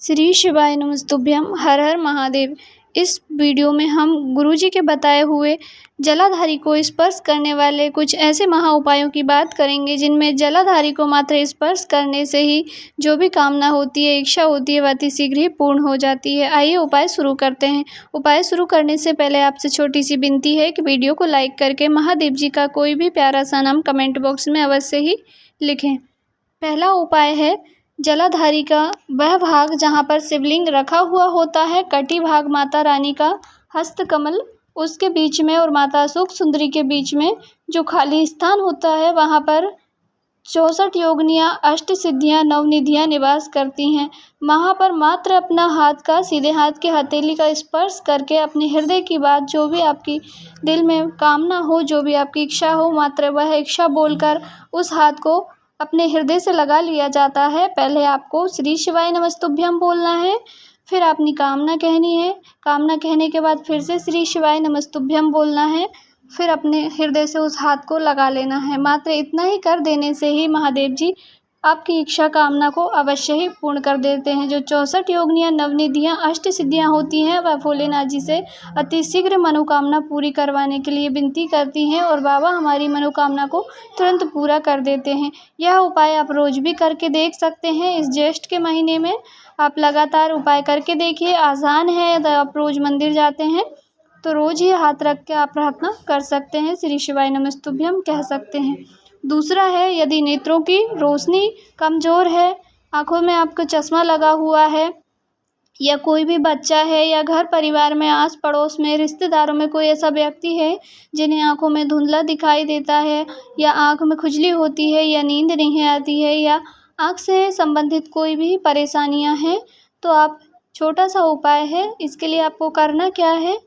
श्री शिवाय नमस्तुभ्यम। हर हर महादेव। इस वीडियो में हम गुरुजी के बताए हुए जलाधारी को स्पर्श करने वाले कुछ ऐसे महा उपायों की बात करेंगे जिनमें जलाधारी को मात्र स्पर्श करने से ही जो भी कामना होती है, इच्छा होती है, वह अति शीघ्र ही पूर्ण हो जाती है। आइए उपाय शुरू करते हैं। उपाय शुरू करने से पहले आपसे छोटी सी विनती है कि वीडियो को लाइक करके महादेव जी का कोई भी प्यारा सा नाम कमेंट बॉक्स में अवश्य ही लिखें। पहला उपाय है जलाधारी का वह भाग जहाँ पर शिवलिंग रखा हुआ होता है, कटी भाग माता रानी का हस्त कमल उसके बीच में और माता अशोक सुंदरी के बीच में जो खाली स्थान होता है, वहाँ पर 64 योगिनियाँ, अष्ट सिद्धियाँ, नवनिधियाँ निवास करती हैं। वहाँ पर मात्र अपना हाथ का सीधे हाथ के हथेली का स्पर्श करके अपने हृदय की बात, जो भी आपकी दिल में कामना हो, जो भी आपकी इच्छा हो, मात्र वह इच्छा बोलकर उस हाथ को अपने हृदय से लगा लिया जाता है। पहले आपको श्री शिवाय नमस्तुभ्यम बोलना है, फिर अपनी कामना कहनी है। कामना कहने के बाद फिर से श्री शिवाय नमस्तुभ्यम बोलना है, फिर अपने हृदय से उस हाथ को लगा लेना है। मात्र इतना ही कर देने से ही महादेव जी आपकी इच्छा कामना को अवश्य ही पूर्ण कर देते हैं। जो 64 योगिनियाँ, नवनिधियाँ, अष्ट सिद्धियाँ होती हैं, वह भोलेनाथ जी से अति शीघ्र मनोकामना पूरी करवाने के लिए विनती करती हैं और बाबा हमारी मनोकामना को तुरंत पूरा कर देते हैं। यह उपाय आप रोज भी करके देख सकते हैं। इस ज्येष्ठ के महीने में आप लगातार उपाय करके देखिए। आसान है। यदि आप रोज मंदिर जाते हैं तो रोज ही हाथ रख के आप प्रार्थना कर सकते हैं, श्री शिवाय नमस्तुभ्यम कह सकते हैं। दूसरा है, यदि नेत्रों की रोशनी कमज़ोर है, आँखों में आपको चश्मा लगा हुआ है, या कोई भी बच्चा है, या घर परिवार में आस पड़ोस में रिश्तेदारों में कोई ऐसा व्यक्ति है जिन्हें आँखों में धुंधला दिखाई देता है, या आँख में खुजली होती है, या नींद नहीं आती है, या आँख से संबंधित कोई भी परेशानियां हैं, तो आप छोटा सा उपाय है। इसके लिए आपको करना क्या है,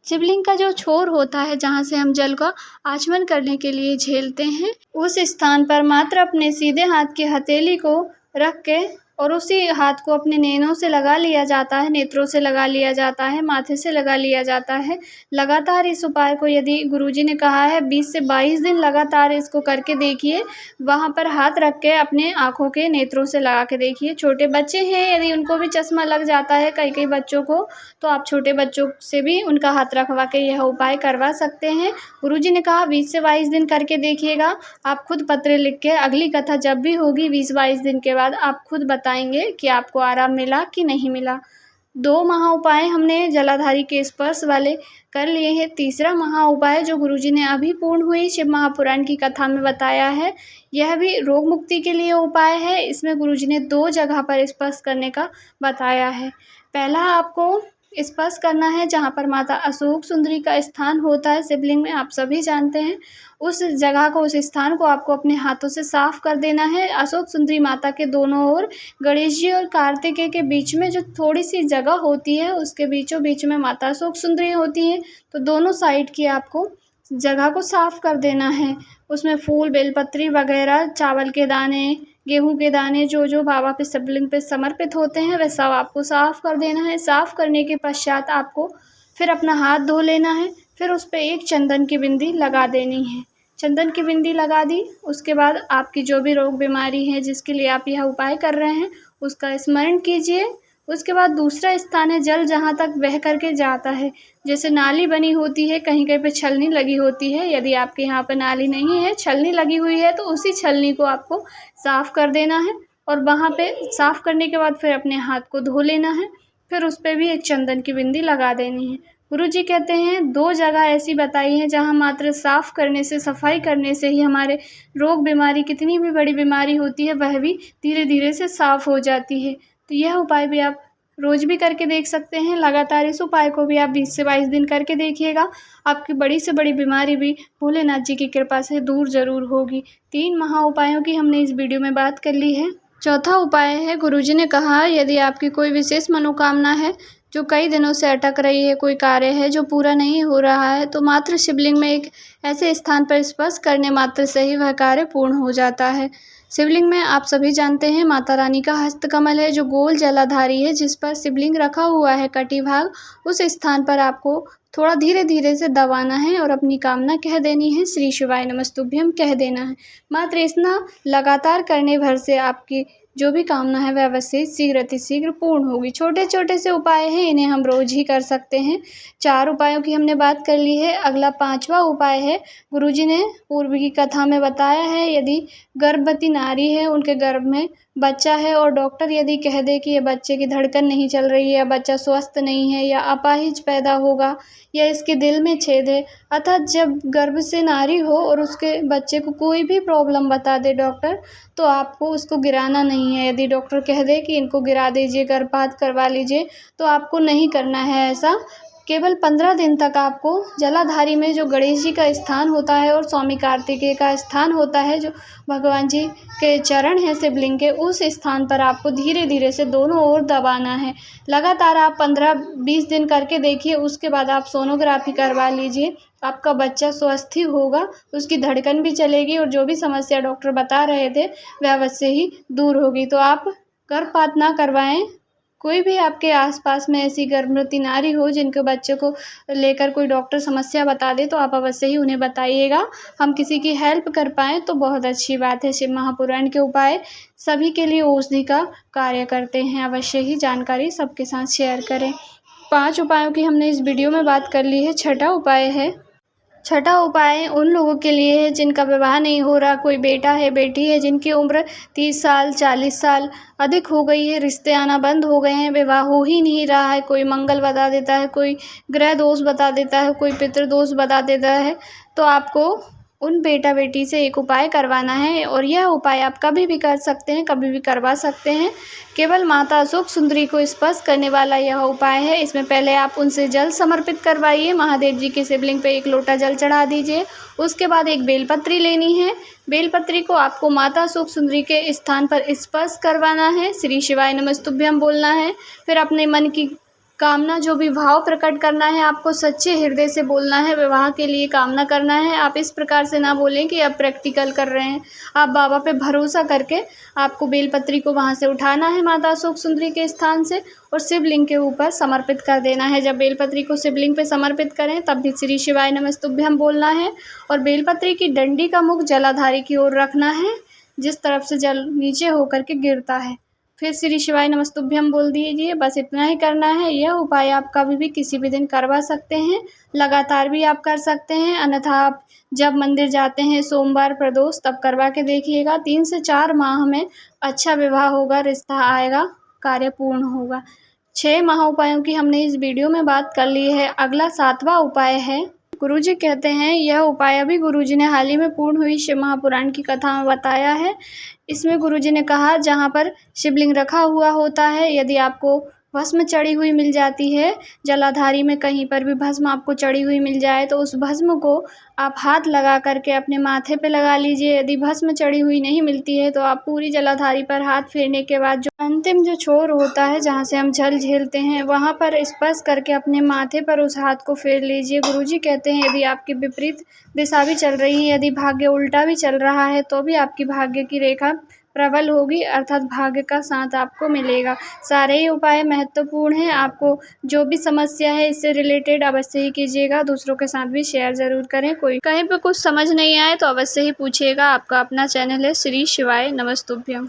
शिवलिंग का जो छोर होता है जहाँ से हम जल का आचमन करने के लिए झेलते हैं, उस स्थान पर मात्र अपने सीधे हाथ की हथेली को रख के और उसी हाथ को अपने नैनों से लगा लिया जाता है, नेत्रों से लगा लिया जाता है, माथे से लगा लिया जाता है। लगातार इस उपाय को, यदि गुरुजी ने कहा है 20 से 22 दिन लगातार इसको करके देखिए। वहाँ पर हाथ रख के अपने आँखों के नेत्रों से लगा के देखिए। छोटे बच्चे हैं, यदि उनको भी चश्मा लग जाता है कई बच्चों को, तो आप छोटे बच्चों से भी उनका हाथ रखवा के यह उपाय करवा सकते हैं। गुरुजी ने कहा 20 से 22 दिन करके देखिएगा। आप खुद पत्र लिख के अगली कथा जब भी होगी 20-22 दिन के बाद आप खुद बताएंगे कि आपको आराम मिला कि नहीं मिला। 2 महा उपाय हमने जलाधारी के स्पर्श वाले कर लिए हैं। तीसरा महा उपाय जो गुरुजी ने अभी पूर्ण हुई शिव महापुराण की कथा में बताया है, यह भी रोग मुक्ति के लिए उपाय है। इसमें गुरुजी ने 2 जगह पर स्पर्श करने का बताया है। पहला आपको स्पर्श करना है जहाँ पर माता अशोक सुंदरी का स्थान होता है शिवलिंग में, आप सभी जानते हैं। उस जगह को, उस स्थान को आपको अपने हाथों से साफ कर देना है। अशोक सुंदरी माता के दोनों ओर गणेश जी और कार्तिकेय के बीच में जो थोड़ी सी जगह होती है, उसके बीचों बीच में माता अशोक सुंदरी होती है। तो दोनों साइड की आपको जगह को साफ कर देना है। उसमें फूल, बेलपत्री वगैरह, चावल के दाने, गेहूं के दाने, जो बाबा पे शिवलिंग पे समर्पित होते हैं, वह सब आपको साफ़ कर देना है। साफ़ करने के पश्चात आपको फिर अपना हाथ धो लेना है। फिर उस पर एक चंदन की बिंदी लगा देनी है। चंदन की बिंदी लगा दी, उसके बाद आपकी जो भी रोग बीमारी है जिसके लिए आप यह उपाय कर रहे हैं, उसका स्मरण कीजिए। उसके बाद दूसरा स्थान है, जल जहाँ तक बह करके जाता है, जैसे नाली बनी होती है, कहीं कहीं पे छलनी लगी होती है। यदि आपके यहाँ पर नाली नहीं है, छलनी लगी हुई है, तो उसी छलनी को आपको साफ़ कर देना है। और वहाँ पे साफ़ करने के बाद फिर अपने हाथ को धो लेना है। फिर उस पर भी एक चंदन की बिंदी लगा देनी है। गुरुजी कहते हैं 2 जगह ऐसी बताई हैं जहाँ मात्र साफ़ करने से, सफाई करने से ही हमारे रोग बीमारी, कितनी भी बड़ी बीमारी होती है, वह भी धीरे धीरे से साफ़ हो जाती है। तो यह उपाय भी आप रोज़ भी करके देख सकते हैं। लगातार इस उपाय को भी आप 20 से 22 दिन करके देखिएगा। आपकी बड़ी से बड़ी बीमारी भी भोलेनाथ जी की कृपा से दूर ज़रूर होगी। 3 महा उपायों की हमने इस वीडियो में बात कर ली है। चौथा उपाय है, गुरुजी ने कहा यदि आपकी कोई विशेष मनोकामना है जो कई दिनों से अटक रही है, कोई कार्य है जो पूरा नहीं हो रहा है, तो मात्र शिवलिंग में एक ऐसे स्थान पर स्पर्श करने मात्र से ही वह कार्य पूर्ण हो जाता है। शिवलिंग में आप सभी जानते हैं माता रानी का हस्त कमल है जो गोल जलाधारी है, जिस पर शिवलिंग रखा हुआ है कटी भाग। उस स्थान पर आपको थोड़ा धीरे धीरे से दबाना है और अपनी कामना कह देनी है, श्री शिवाय नमस्तुभ्यम कह देना है। मात्र इतना लगातार करने भर से आपकी जो भी कामना है वह अवश्य शीघ्र पूर्ण होगी। छोटे छोटे से उपाय हैं, इन्हें हम रोज़ ही कर सकते हैं। 4 उपायों की हमने बात कर ली है। अगला 5वां उपाय है, गुरुजी ने पूर्व की कथा में बताया है, यदि गर्भवती नारी है, उनके गर्भ में बच्चा है और डॉक्टर यदि कह दे कि ये बच्चे की धड़कन नहीं चल रही है या बच्चा स्वस्थ नहीं है या अपाहिज पैदा होगा या इसके दिल में छेद है, अर्थात जब गर्भ से नारी हो और उसके बच्चे को कोई भी प्रॉब्लम बता दे डॉक्टर, तो आपको उसको गिराना नहीं है। यदि डॉक्टर कह दे कि इनको गिरा दीजिए, गर्भपात करवा लीजिए, तो आपको नहीं करना है ऐसा। केवल 15 दिन तक आपको जलाधारी में जो गणेश जी का स्थान होता है और स्वामी कार्तिकेय का स्थान होता है, जो भगवान जी के चरण हैं शिवलिंग के, उस स्थान पर आपको धीरे धीरे से दोनों ओर दबाना है। लगातार आप 15-20 दिन करके देखिए, उसके बाद आप सोनोग्राफी करवा लीजिए। आपका बच्चा स्वस्थ ही होगा, उसकी धड़कन भी चलेगी और जो भी समस्या डॉक्टर बता रहे थे वह अवश्य ही दूर होगी। तो आप गर्भपात ना करवाएं। कोई भी आपके आसपास में ऐसी गर्भवती नारी हो जिनके बच्चे को लेकर कोई डॉक्टर समस्या बता दे, तो आप अवश्य ही उन्हें बताइएगा। हम किसी की हेल्प कर पाएँ तो बहुत अच्छी बात है। शिव महापुराण के उपाय सभी के लिए औषधि का कार्य करते हैं। अवश्य ही जानकारी सबके साथ शेयर करें। 5 उपायों की हमने इस वीडियो में बात कर ली है। छठा उपाय उन लोगों के लिए है जिनका विवाह नहीं हो रहा, कोई बेटा है, बेटी है, जिनकी उम्र 30 साल 40 साल अधिक हो गई है, रिश्ते आना बंद हो गए हैं, विवाह हो ही नहीं रहा है। कोई मंगल बता देता है, कोई ग्रह दोष बता देता है, कोई पितृदोष बता देता है। तो आपको उन बेटा बेटी से एक उपाय करवाना है और यह उपाय आप कभी भी कर सकते हैं, कभी भी करवा सकते हैं। केवल माता अशोक सुंदरी को स्पर्श करने वाला यह उपाय है। इसमें पहले आप उनसे जल समर्पित करवाइए। महादेव जी के शिवलिंग पे 1 लोटा जल चढ़ा दीजिए। उसके बाद एक बेलपत्री लेनी है। बेलपत्री को आपको माता अशोक सुंदरी के स्थान पर स्पर्श करवाना है। श्री शिवाय नमस्तुभ्यं बोलना है। फिर अपने मन की कामना, जो भी भाव प्रकट करना है, आपको सच्चे हृदय से बोलना है। विवाह के लिए कामना करना है। आप इस प्रकार से ना बोलें कि अब प्रैक्टिकल कर रहे हैं। आप बाबा पे भरोसा करके आपको बेलपत्री को वहाँ से उठाना है माता अशोक सुंदरी के स्थान से और शिवलिंग के ऊपर समर्पित कर देना है। जब बेलपत्री को शिवलिंग पे समर्पित करें तब भी श्री शिवाय नमस्तुभ्यं बोलना है और बेलपत्री की डंडी का मुख जलाधारी की ओर रखना है, जिस तरफ से जल नीचे होकर के गिरता है। फिर श्री शिवाय नमस्तुभ्यं बोल दीजिए। बस इतना ही करना है। यह उपाय आप कभी भी किसी भी दिन करवा सकते हैं, लगातार भी आप कर सकते हैं। अन्यथा आप जब मंदिर जाते हैं सोमवार प्रदोष, तब करवा के देखिएगा। 3 से 4 माह में अच्छा विवाह होगा, रिश्ता आएगा, कार्य पूर्ण होगा। 6 महाउपायों की हमने इस वीडियो में बात कर ली है। अगला 7वां उपाय है। गुरुजी कहते हैं, यह उपाय अभी गुरुजी ने हाल ही में पूर्ण हुई शिव महापुराण की कथा में बताया है। इसमें गुरुजी ने कहा, जहाँ पर शिवलिंग रखा हुआ होता है, यदि आपको भस्म चढ़ी हुई मिल जाती है, जलाधारी में कहीं पर भी भस्म आपको चढ़ी हुई मिल जाए, तो उस भस्म को आप हाथ लगा करके अपने माथे पे लगा लीजिए। यदि भस्म चढ़ी हुई नहीं मिलती है तो आप पूरी जलाधारी पर हाथ फेरने के बाद जो अंतिम जो छोर होता है, जहाँ से हम जल झेलते हैं, वहाँ पर स्पर्श करके अपने माथे पर उस हाथ को फेर लीजिए। गुरुजी कहते हैं, यदि आपकी विपरीत दिशा भी चल रही है, यदि भाग्य उल्टा भी चल रहा है, तो भी आपकी भाग्य की रेखा प्रबल होगी, अर्थात भाग्य का साथ आपको मिलेगा। सारे ही उपाय महत्वपूर्ण हैं। आपको जो भी समस्या है इससे रिलेटेड अवश्य ही कीजिएगा। दूसरों के साथ भी शेयर ज़रूर करें। कोई कहीं पे कुछ समझ नहीं आए तो अवश्य ही पूछिएगा। आपका अपना चैनल है श्री शिवाय नमस्तुभ्यं।